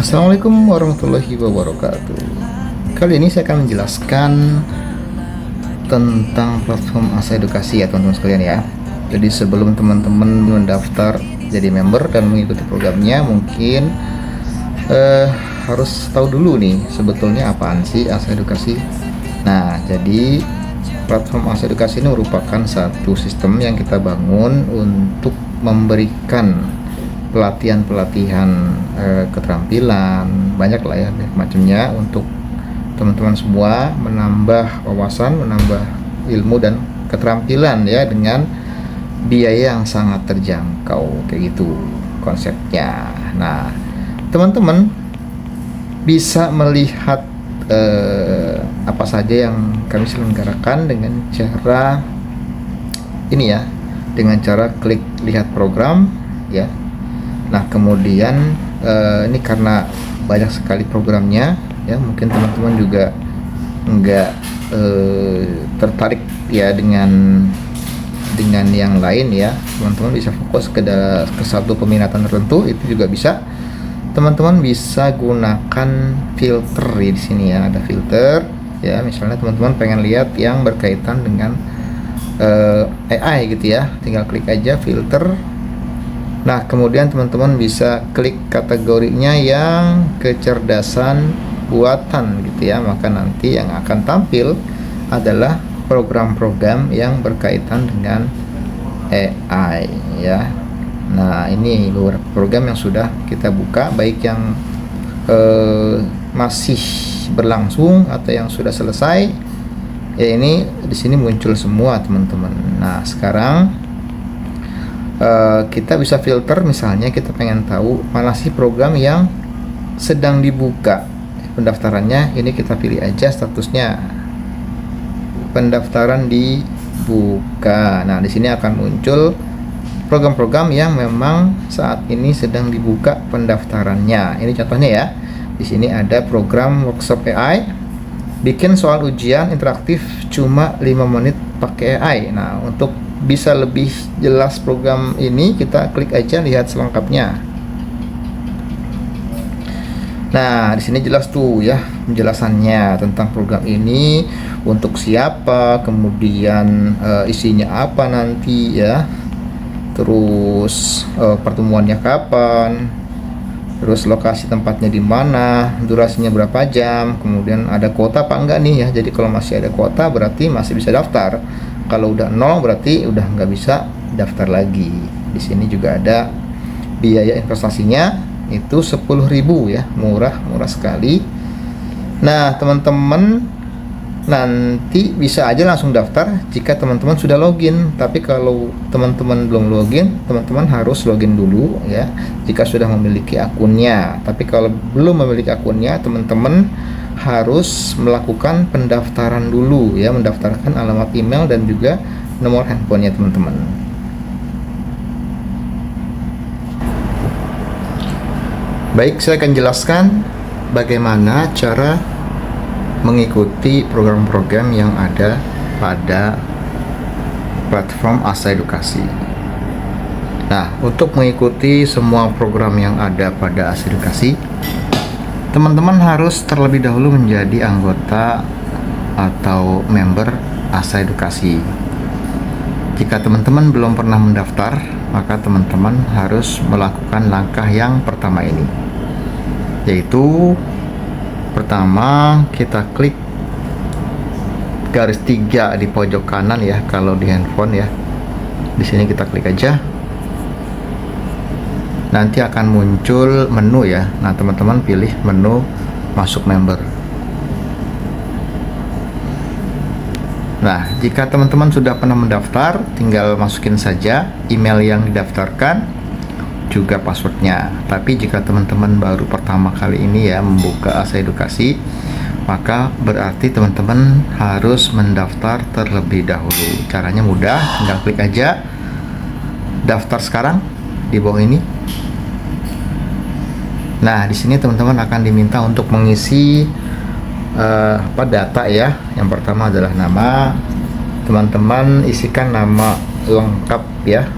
Assalamualaikum warahmatullahi wabarakatuh. Kali ini saya akan menjelaskan tentang platform Asa Edukasi ya teman-teman sekalian ya. Jadi sebelum teman-teman mendaftar jadi member dan mengikuti programnya, mungkin harus tahu dulu nih sebetulnya apaan sih Asa Edukasi. Nah, jadi platform Asa Edukasi ini merupakan satu sistem yang kita bangun untuk memberikan pelatihan-pelatihan keterampilan, banyak lah ya macamnya, untuk teman-teman semua menambah wawasan, menambah ilmu dan keterampilan ya, dengan biaya yang sangat terjangkau, kayak gitu konsepnya. Nah, teman-teman bisa melihat apa saja yang kami selenggarakan dengan cara ini ya, dengan cara klik lihat program ya. Nah, kemudian ini karena banyak sekali programnya ya, mungkin teman-teman juga nggak tertarik ya dengan yang lain ya. Teman-teman bisa fokus ke satu peminatan tertentu, itu juga bisa. Teman-teman bisa gunakan filter di sini ya, ada filter ya. Misalnya teman-teman pengen lihat yang berkaitan dengan AI gitu ya, tinggal klik aja filter. Nah, kemudian teman-teman bisa klik kategorinya yang kecerdasan buatan gitu ya, maka nanti yang akan tampil adalah program-program yang berkaitan dengan AI ya. Nah, ini beberapa program yang sudah kita buka, baik yang masih berlangsung atau yang sudah selesai ya. Ini di sini muncul semua teman-teman. Nah, sekarang kita bisa filter, misalnya kita pengen tahu mana sih program yang sedang dibuka pendaftarannya. Ini kita pilih aja statusnya pendaftaran dibuka. Nah, di sini akan muncul program-program yang memang saat ini sedang dibuka pendaftarannya. Ini contohnya ya. Di sini ada program workshop AI, bikin soal ujian interaktif cuma 5 menit pakai AI. Nah, untuk bisa lebih jelas program ini, kita klik aja lihat selengkapnya. Nah, di sini jelas tuh ya penjelasannya tentang program ini, untuk siapa, kemudian isinya apa nanti ya, terus pertemuannya kapan, terus lokasi tempatnya di mana, durasinya berapa jam, kemudian ada kuota apa enggak nih ya. Jadi kalau masih ada kuota berarti masih bisa daftar. Kalau udah nol berarti udah nggak bisa daftar lagi. Di sini juga ada biaya investasinya, itu 10.000 ya, murah sekali. Nah, teman-teman nanti bisa aja langsung daftar jika teman-teman sudah login. Tapi kalau teman-teman belum login, teman-teman harus login dulu ya jika sudah memiliki akunnya. Tapi kalau belum memiliki akunnya, teman-teman harus melakukan pendaftaran dulu ya, mendaftarkan alamat email dan juga nomor handphonenya teman-teman. Baik, saya akan jelaskan bagaimana cara mengikuti program-program yang ada pada platform Asa Edukasi. Nah, untuk mengikuti semua program yang ada pada Asa Edukasi, teman-teman harus terlebih dahulu menjadi anggota atau member Asa Edukasi. Jika teman-teman belum pernah mendaftar, maka teman-teman harus melakukan langkah yang pertama ini, yaitu pertama kita klik garis 3 di pojok kanan ya, kalau di handphone ya. Di sini kita klik aja. Nanti akan muncul menu ya. Nah, teman-teman pilih menu masuk member. Nah, jika teman-teman sudah pernah mendaftar, tinggal masukin saja email yang didaftarkan, juga passwordnya. Tapi jika teman-teman baru pertama kali ini ya membuka Asa Edukasi, maka berarti teman-teman harus mendaftar terlebih dahulu. Caranya mudah, tinggal klik aja daftar sekarang di bawah ini. Nah, di sini teman-teman akan diminta untuk mengisi data ya. Yang pertama adalah nama. Teman-teman isikan nama lengkap ya,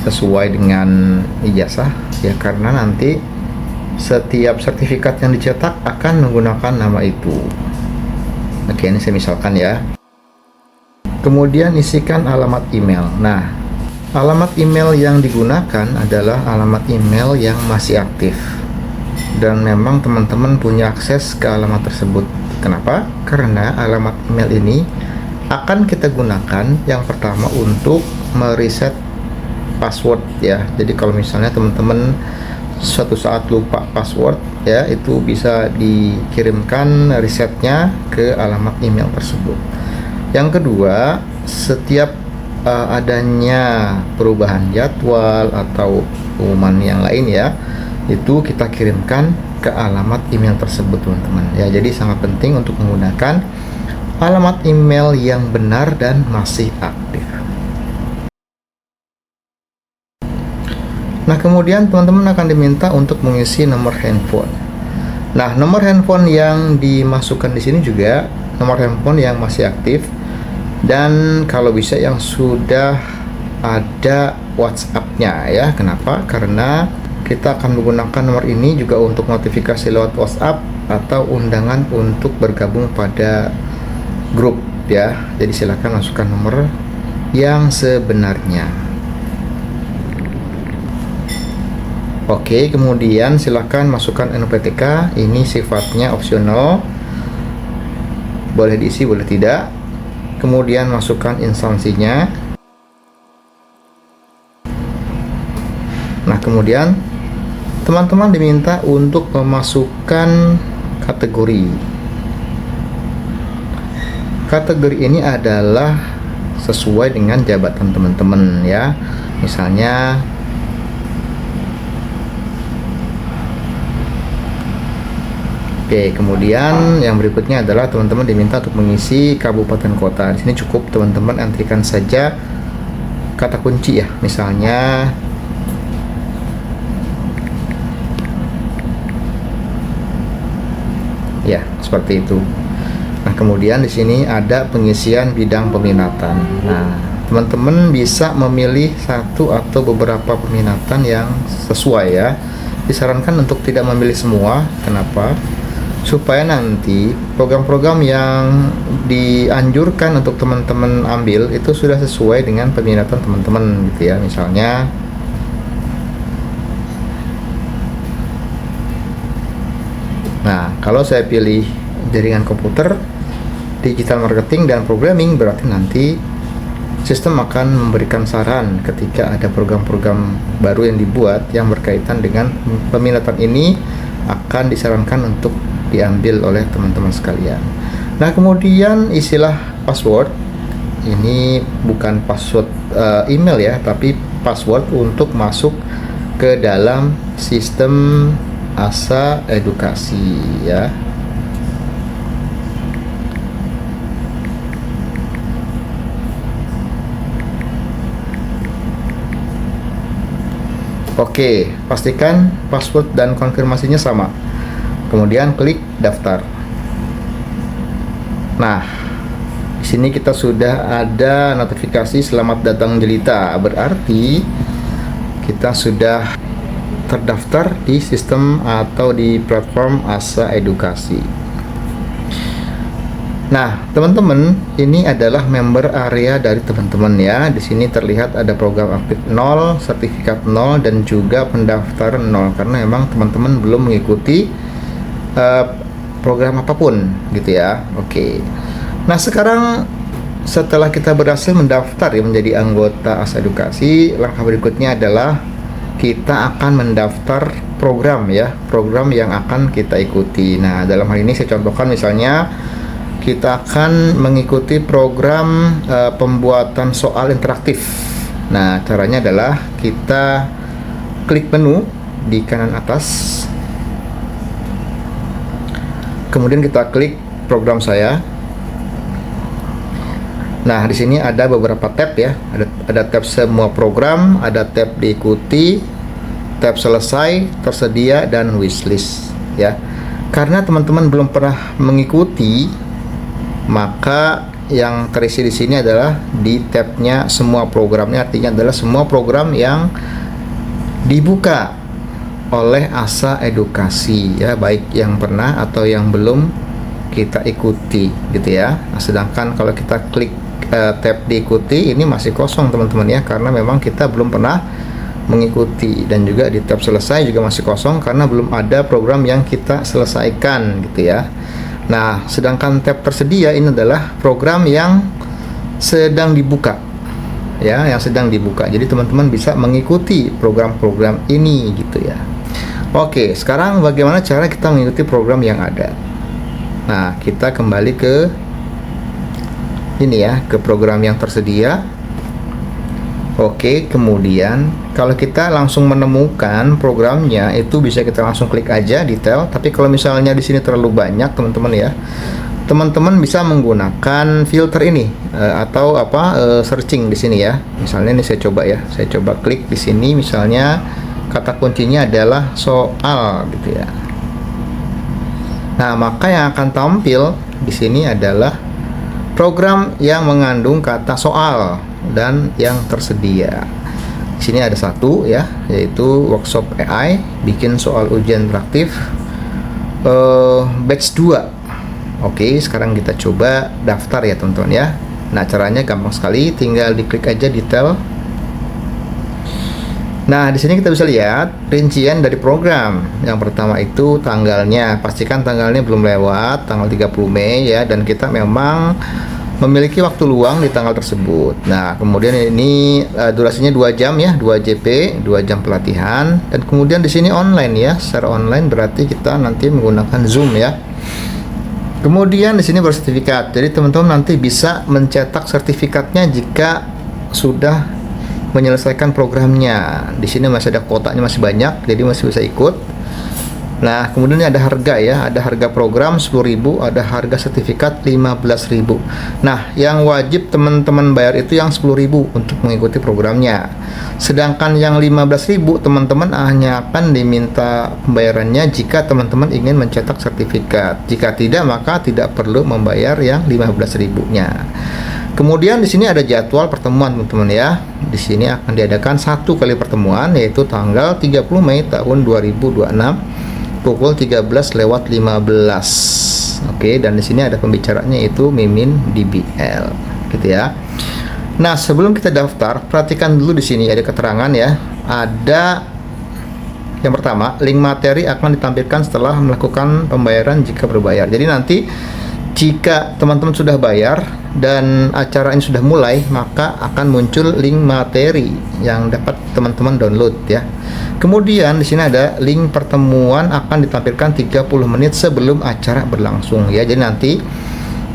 sesuai dengan ijazah ya, karena nanti setiap sertifikat yang dicetak akan menggunakan nama itu. Oke, ini saya misalkan ya. Kemudian isikan alamat email. Nah, alamat email yang digunakan adalah alamat email yang masih aktif dan memang teman-teman punya akses ke alamat tersebut. Kenapa? Karena alamat email ini akan kita gunakan yang pertama untuk mereset password ya. Jadi kalau misalnya teman-teman suatu saat lupa password ya, itu bisa dikirimkan resetnya ke alamat email tersebut. Yang kedua, setiap adanya perubahan jadwal atau pengumuman yang lain ya, itu kita kirimkan ke alamat email tersebut teman-teman ya. Jadi sangat penting untuk menggunakan alamat email yang benar dan masih aktif. Nah, kemudian teman-teman akan diminta untuk mengisi nomor handphone. Nah, nomor handphone yang dimasukkan di sini juga nomor handphone yang masih aktif dan kalau bisa yang sudah ada WhatsApp-nya ya. Kenapa? Karena kita akan menggunakan nomor ini juga untuk notifikasi lewat WhatsApp atau undangan untuk bergabung pada grup ya. Jadi silakan masukkan nomor yang sebenarnya. Oke, kemudian silakan masukkan NPTK. Ini sifatnya opsional, boleh diisi boleh tidak. Kemudian masukkan instansinya. Nah, kemudian teman-teman diminta untuk memasukkan kategori. Kategori ini adalah sesuai dengan jabatan teman-teman ya. Misalnya oke, kemudian yang berikutnya adalah teman-teman diminta untuk mengisi kabupaten kota. Di sini cukup teman-teman entrikan saja kata kunci ya. Misalnya ya, seperti itu. Nah, kemudian di sini ada pengisian bidang peminatan. Nah, teman-teman bisa memilih satu atau beberapa peminatan yang sesuai ya. Disarankan untuk tidak memilih semua. Kenapa? Supaya nanti program-program yang dianjurkan untuk teman-teman ambil itu sudah sesuai dengan peminatan teman-teman gitu ya. Misalnya nah, kalau saya pilih jaringan komputer, digital marketing dan programming, berarti nanti sistem akan memberikan saran ketika ada program-program baru yang dibuat yang berkaitan dengan peminatan ini akan disarankan untuk diambil oleh teman-teman sekalian. Nah, kemudian isilah password. Ini bukan password email ya, tapi password untuk masuk ke dalam sistem Asa Edukasi ya. Oke, pastikan password dan konfirmasinya sama. Kemudian klik daftar. Nah, di sini kita sudah ada notifikasi selamat datang Jelita. Berarti kita sudah terdaftar di sistem atau di platform Asa Edukasi. Nah, teman-teman, ini adalah member area dari teman-teman ya. Di sini terlihat ada program aktif 0, sertifikat 0 dan juga pendaftaran 0 karena memang teman-teman belum mengikuti program apapun gitu ya. Oke. Nah, sekarang setelah kita berhasil mendaftar ya menjadi anggota Asa Edukasi, langkah berikutnya adalah kita akan mendaftar program ya, program yang akan kita ikuti. Nah, dalam hal ini saya contohkan misalnya kita akan mengikuti program pembuatan soal interaktif. Nah, caranya adalah kita klik menu di kanan atas. Kemudian kita klik program saya. Nah, di sini ada beberapa tab ya. Ada tab semua program, ada tab diikuti, tab selesai, tersedia dan wishlist ya. Karena teman-teman belum pernah mengikuti, maka yang terisi di sini adalah di tabnya semua programnya, artinya adalah semua program yang dibuka oleh Asa Edukasi ya, baik yang pernah atau yang belum kita ikuti gitu ya. Nah, sedangkan kalau kita klik tab diikuti, ini masih kosong teman-teman ya, karena memang kita belum pernah mengikuti. Dan juga di tab selesai juga masih kosong karena belum ada program yang kita selesaikan gitu ya. Nah, sedangkan tab tersedia ini adalah program yang sedang dibuka ya, yang sedang dibuka. Jadi teman-teman bisa mengikuti program-program ini gitu ya. Oke, sekarang bagaimana cara kita mengikuti program yang ada? Nah, kita kembali ke ini ya, ke program yang tersedia. Oke, kemudian kalau kita langsung menemukan programnya, itu bisa kita langsung klik aja detail. Tapi kalau misalnya di sini terlalu banyak teman-teman ya, teman-teman bisa menggunakan filter ini atau searching di sini ya. Misalnya ini saya coba ya, saya coba klik di sini, misalnya kata kuncinya adalah soal gitu ya. Nah, maka yang akan tampil di sini adalah program yang mengandung kata soal dan yang tersedia. Di sini ada satu ya, yaitu workshop AI, bikin soal ujian interaktif batch 2. Oke, sekarang kita coba daftar ya teman-teman ya. Nah, caranya gampang sekali, tinggal diklik aja detail. Nah, di sini kita bisa lihat rincian dari program. Yang pertama itu tanggalnya, pastikan tanggalnya belum lewat, tanggal 30 Mei ya, dan kita memang memiliki waktu luang di tanggal tersebut. Nah, kemudian ini durasinya 2 jam ya, 2 JP, 2 jam pelatihan. Dan kemudian di sini online ya, secara online berarti kita nanti menggunakan Zoom ya. Kemudian di sini bersertifikat. Jadi teman-teman nanti bisa mencetak sertifikatnya jika sudah menyelesaikan programnya. Di sini masih ada kuotanya, masih banyak, jadi masih bisa ikut. Nah, kemudian ada harga ya, ada harga program 10.000, ada harga sertifikat 15.000. Nah, yang wajib teman-teman bayar itu yang 10.000 untuk mengikuti programnya. Sedangkan yang 15.000 teman-teman hanya akan diminta pembayarannya jika teman-teman ingin mencetak sertifikat. Jika tidak, maka tidak perlu membayar yang 15.000-nya. Kemudian di sini ada jadwal pertemuan teman-teman ya. Di sini akan diadakan 1 kali pertemuan, yaitu tanggal 30 Mei tahun 2026 pukul 13:15. Oke, dan di sini ada pembicaranya yaitu Mimin DBL gitu ya. Nah, sebelum kita daftar, perhatikan dulu di sini ada keterangan ya. Ada yang pertama, link materi akan ditampilkan setelah melakukan pembayaran jika berbayar. Jadi nanti jika teman-teman sudah bayar dan acara ini sudah mulai, maka akan muncul link materi yang dapat teman-teman download ya. Kemudian di sini ada link pertemuan akan ditampilkan 30 menit sebelum acara berlangsung ya. Jadi nanti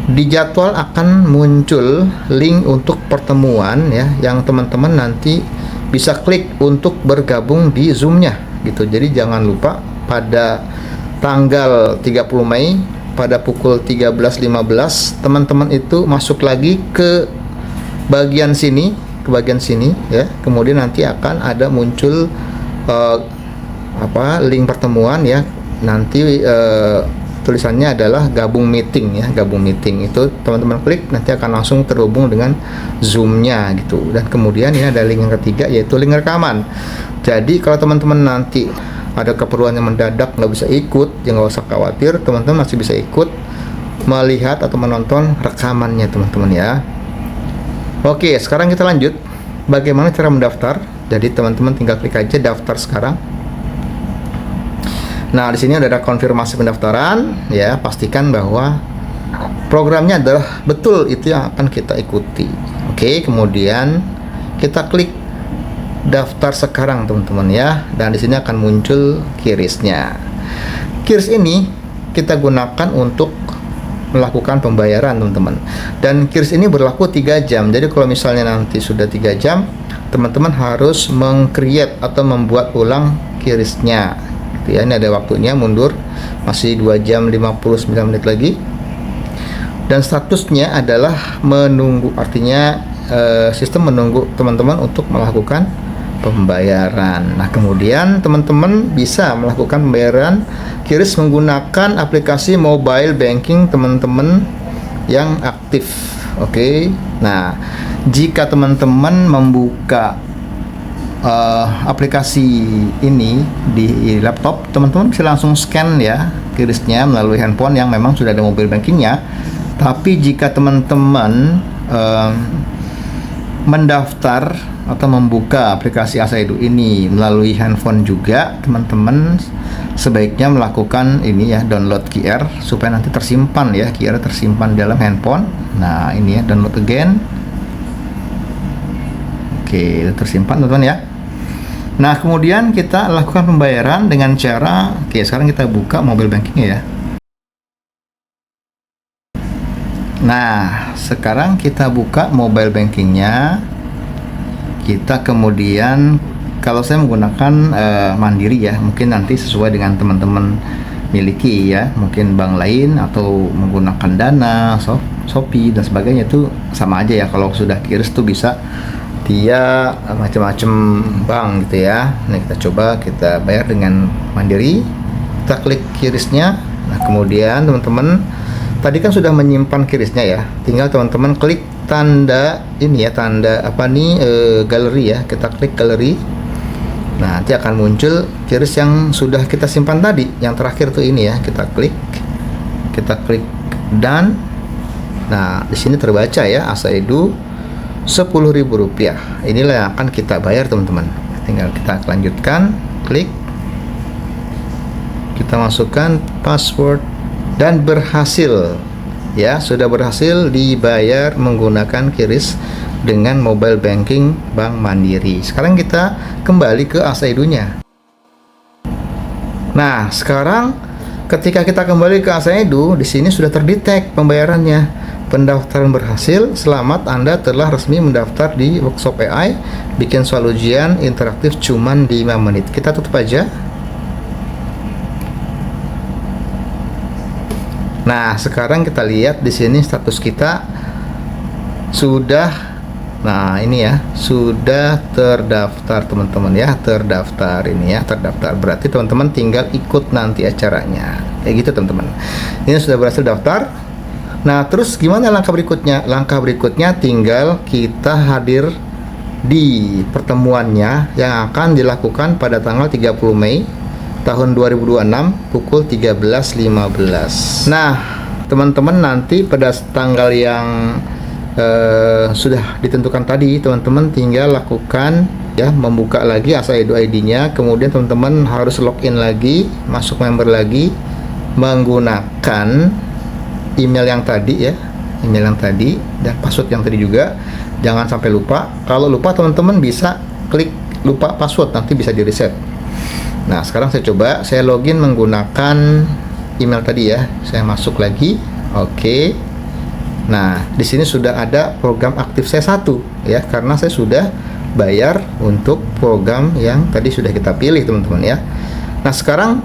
di jadwal akan muncul link untuk pertemuan ya, yang teman-teman nanti bisa klik untuk bergabung di Zoom-nya gitu. Jadi jangan lupa pada tanggal 30 Mei pada pukul 13.15 teman-teman itu masuk lagi ke bagian sini, ya. Kemudian nanti akan ada muncul link pertemuan ya. Nanti tulisannya adalah gabung meeting ya, gabung meeting. Itu teman-teman klik nanti akan langsung terhubung dengan Zoom-nya gitu. Dan kemudian ini ada link yang ketiga, yaitu link rekaman. Jadi kalau teman-teman nanti ada keperluan yang mendadak nggak bisa ikut, ya nggak usah khawatir, teman-teman masih bisa ikut melihat atau menonton rekamannya teman-teman ya. Oke, sekarang kita lanjut bagaimana cara mendaftar. Jadi teman-teman tinggal klik aja daftar sekarang. Nah, di sini ada konfirmasi pendaftaran ya, pastikan bahwa programnya adalah betul itu yang akan kita ikuti. Oke, kemudian kita klik daftar sekarang teman-teman ya, dan di sini akan muncul QRIS-nya. QRIS ini kita gunakan untuk melakukan pembayaran teman-teman, dan QRIS ini berlaku 3 jam. Jadi kalau misalnya nanti sudah 3 jam, teman-teman harus meng-create atau membuat ulang QRIS-nya gitu ya. Ini ada waktunya mundur, masih 2 jam 59 menit lagi, dan statusnya adalah menunggu, artinya sistem menunggu teman-teman untuk melakukan pembayaran. Nah, kemudian teman-teman bisa melakukan pembayaran QRIS menggunakan aplikasi mobile banking teman-teman yang aktif. Oke. Nah, jika teman-teman membuka aplikasi ini di laptop, teman-teman bisa langsung scan ya QRIS-nya melalui handphone yang memang sudah ada mobile bankingnya. Tapi jika teman-teman mendaftar atau membuka aplikasi ASA Edu ini melalui handphone juga, teman-teman sebaiknya melakukan ini ya, download QR supaya nanti tersimpan ya, QR tersimpan dalam handphone. Nah ini ya, download again. Oke, tersimpan teman-teman ya. Nah kemudian kita lakukan pembayaran dengan cara, oke sekarang kita buka mobile bankingnya ya. Nah sekarang kita buka mobile bankingnya. Kita kemudian, kalau saya menggunakan Mandiri ya, mungkin nanti sesuai dengan teman-teman miliki ya, mungkin bank lain atau menggunakan Dana, Shopee dan sebagainya itu sama aja ya. Kalau sudah QRIS tuh bisa dia macam-macam bank gitu ya. Nah kita coba kita bayar dengan Mandiri, kita klik QRIS-nya. Nah kemudian teman-teman tadi kan sudah menyimpan QRIS-nya ya, tinggal teman-teman klik tanda ini ya, tanda apa nih, galeri ya, kita klik galeri. Nah nanti akan muncul QRIS yang sudah kita simpan tadi, yang terakhir tuh ini ya, kita klik dan nah di sini terbaca ya, ASA Edu Rp10.000. Inilah yang akan kita bayar teman-teman. Tinggal kita lanjutkan, klik, kita masukkan password dan berhasil ya, sudah berhasil dibayar menggunakan QRIS dengan mobile banking Bank Mandiri. Sekarang kita kembali ke ASA Edu-nya. Nah, sekarang ketika kita kembali ke ASA Edu, di sini sudah terdetek pembayarannya. Pendaftaran berhasil, selamat Anda telah resmi mendaftar di workshop AI, bikin soal ujian interaktif cuman 5 menit. Kita tutup aja. Nah, sekarang kita lihat di sini status kita sudah, nah ini ya, sudah terdaftar teman-teman ya, terdaftar ini ya, terdaftar. Berarti teman-teman tinggal ikut nanti acaranya. Kayak gitu teman-teman. Ini sudah berhasil daftar. Nah, terus gimana langkah berikutnya? Langkah berikutnya tinggal kita hadir di pertemuannya yang akan dilakukan pada tanggal 30 Mei tahun 2026 pukul 13.15. Nah, teman-teman nanti pada tanggal yang sudah ditentukan tadi, teman-teman tinggal lakukan ya, membuka lagi ASA Edu ID-nya, kemudian teman-teman harus login lagi, masuk member lagi menggunakan email yang tadi ya, email yang tadi dan password yang tadi juga. Jangan sampai lupa. Kalau lupa teman-teman bisa klik lupa password, nanti bisa di reset. Nah, sekarang saya coba, saya login menggunakan email tadi ya. Saya masuk lagi. Oke. Nah, di sini sudah ada program aktif saya 1 ya, karena saya sudah bayar untuk program yang tadi sudah kita pilih, teman-teman ya. Nah, sekarang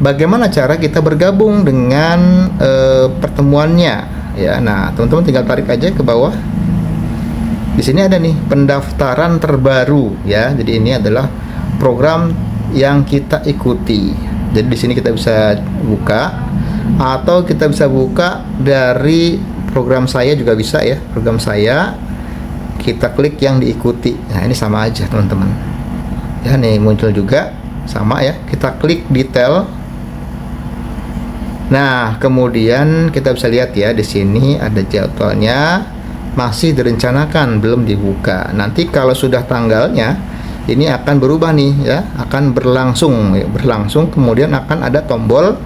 bagaimana cara kita bergabung dengan pertemuannya ya. Nah, teman-teman tinggal tarik aja ke bawah. Di sini ada nih pendaftaran terbaru ya. Jadi ini adalah program yang kita ikuti. Jadi di sini kita bisa buka, atau kita bisa buka dari program saya juga bisa ya. Program saya, kita klik yang diikuti. Nah, ini sama aja teman-teman. Ya, nih muncul juga sama ya. Kita klik detail. Nah, kemudian kita bisa lihat ya, di sini ada jadwalnya, masih direncanakan, belum dibuka. Nanti kalau sudah tanggalnya, ini akan berubah nih ya, akan berlangsung ya, berlangsung. Kemudian akan ada tombol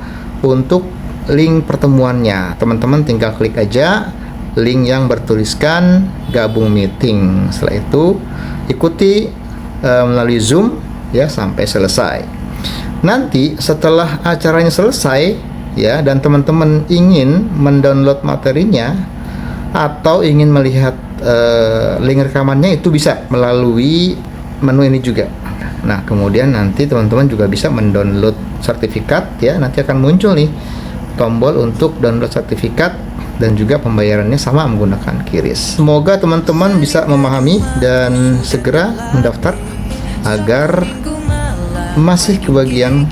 untuk link pertemuannya. Teman-teman tinggal klik aja link yang bertuliskan gabung meeting. Setelah itu ikuti melalui Zoom ya sampai selesai. Nanti setelah acaranya selesai ya, dan teman-teman ingin mendownload materinya atau ingin melihat link rekamannya, itu bisa melalui menu ini juga. Nah, kemudian nanti teman-teman juga bisa mendownload sertifikat ya. Nanti akan muncul nih tombol untuk download sertifikat, dan juga pembayarannya sama menggunakan QRIS. Semoga teman-teman bisa memahami dan segera mendaftar agar masih kebagian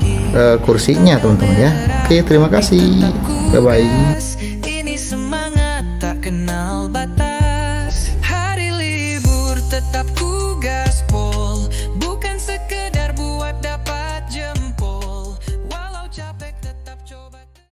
kursinya teman-teman ya. Oke, terima kasih. Bye bye. Ini semangat tak kenal batas. Hari libur tetap ku gaspol.